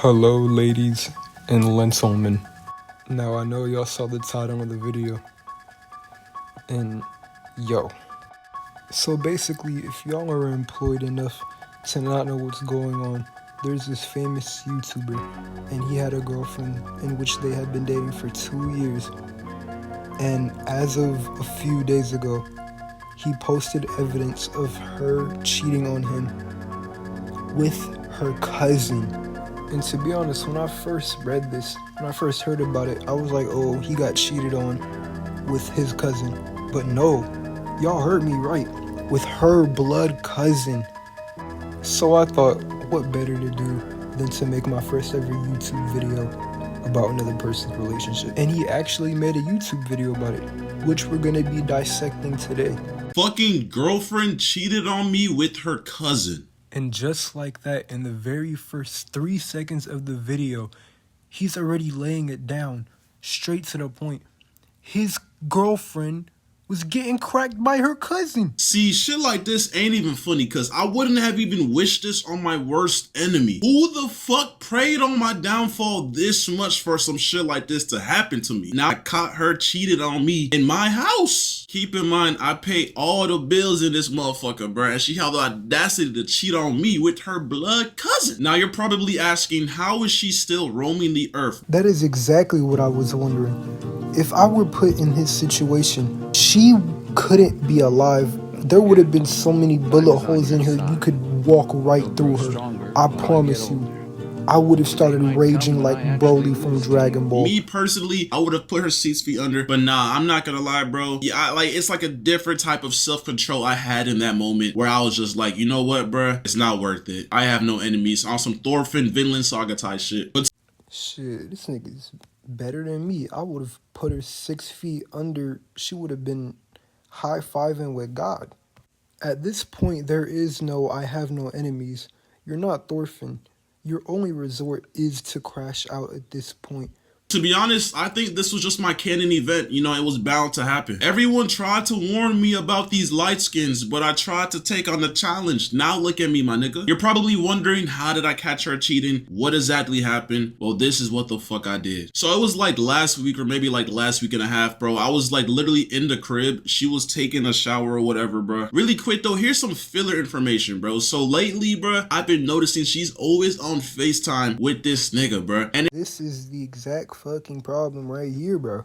Hello ladies and gentlemen. Now I know y'all saw the title of the video, and so basically if y'all are employed enough to not know what's going on, there's this famous YouTuber and he had a girlfriend in which they had been dating for 2 years, and as of a few days ago he posted evidence of her cheating on him with her cousin. And to be honest, when I first read this, when I first heard about it, I was like, oh, he got cheated on with his cousin. But no, y'all heard me right, with her blood cousin. So I thought, what better to do than to make my first ever YouTube video about another person's relationship. And he actually made a YouTube video about it, which we're gonna be dissecting today. Fucking girlfriend cheated on me with her cousin. And just like that, in the very first 3 seconds of the video, he's already laying it down, straight to the point. His girlfriend was getting cracked by her cousin. See, shit like this ain't even funny, cause I wouldn't have even wished this on my worst enemy. Who the fuck preyed on my downfall this much for some shit like this to happen to me? Now I caught her cheated on me in my house. Keep in mind, I pay all the bills in this motherfucker, bruh, and she had the audacity to cheat on me with her blood cousin. Now you're probably asking, how is she still roaming the earth? That is exactly what I was wondering. If I were put in his situation, she couldn't be alive. There would have been so many bullet holes in her, you could walk right through her. I promise you. I would have started raging like Broly from Dragon Ball. Me personally, I would have put her 6 feet under, but nah, I'm not gonna lie, bro. Yeah, it's like a different type of self-control I had in that moment where I was just like, you know what, bro? It's not worth it. I have no enemies. On some Thorfinn, Vinland Saga type shit. But shit, this nigga's better than me. I would have put her 6 feet under. She would have been high-fiving with God. At this point, there is no I have no enemies. You're not Thorfinn. Your only resort is to crash out at this point. to be honest, I think this was just my canon event. You know, it was bound to happen. Everyone tried to warn me about these light skins, but I tried to take on the challenge. Now look at me, my nigga. You're probably wondering, how did I catch her cheating? What exactly happened? Well, this is what the fuck I did. So it was like last week, or maybe like last week and a half, bro. I was like literally in the crib. She was taking a shower or whatever, bro. Really quick though, here's some filler information, bro. So lately, bro, I've been noticing she's always on FaceTime with this nigga, bro. And this is the exact fucking problem right here, bro.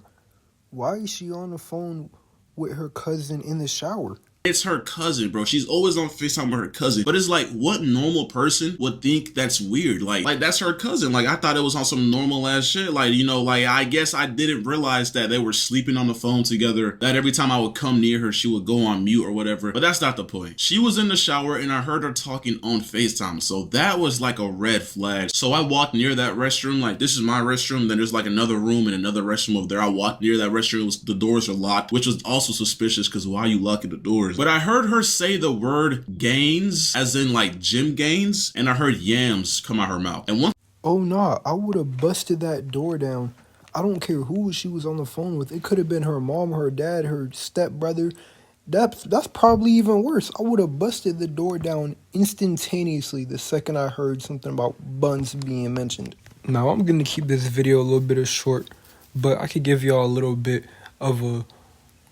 Why is she on the phone with her cousin in the shower? It's her cousin, bro. She's always on FaceTime with her cousin. But it's like, what normal person would think that's weird? Like that's her cousin. Like, I thought it was on some normal ass shit. Like, you know, like, I guess I didn't realize that they were sleeping on the phone together. That every time I would come near her, she would go on mute or whatever. But that's not the point. She was in the shower and I heard her talking on FaceTime. So that was like a red flag. So I walked near that restroom. Like, this is my restroom. Then there's like another room and another restroom over there. I walked near that restroom. The doors are locked, which was also suspicious because why are you locking the doors? But I heard her say the word gains, as in like gym gains, and I heard yams come out her mouth. And oh nah, I would have busted that door down. I don't care who she was on the phone with. It could have been her mom, her dad, her stepbrother. That's probably even worse. I would have busted the door down instantaneously the second I heard something about buns being mentioned. Now I'm gonna keep this video a little bit short, but I could give y'all a little bit of a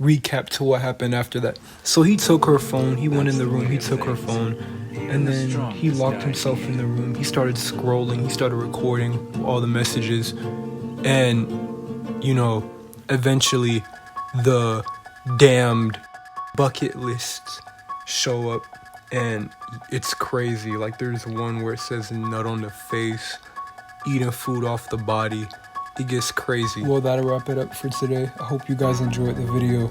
recap to what happened after that. So he took her phone, he went in the room, he took her phone, and then he locked himself in the room. He started scrolling, he started recording all the messages, and, you know, eventually the damned bucket lists show up, and it's crazy. Like, there's one where it says nut on the face, eating food off the body. It gets crazy. Well, that'll wrap it up for today. I hope you guys enjoyed the video.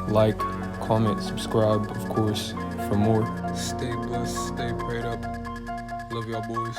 Like, comment, subscribe, of course, for more. Stay blessed, stay prayed up. Love y'all boys.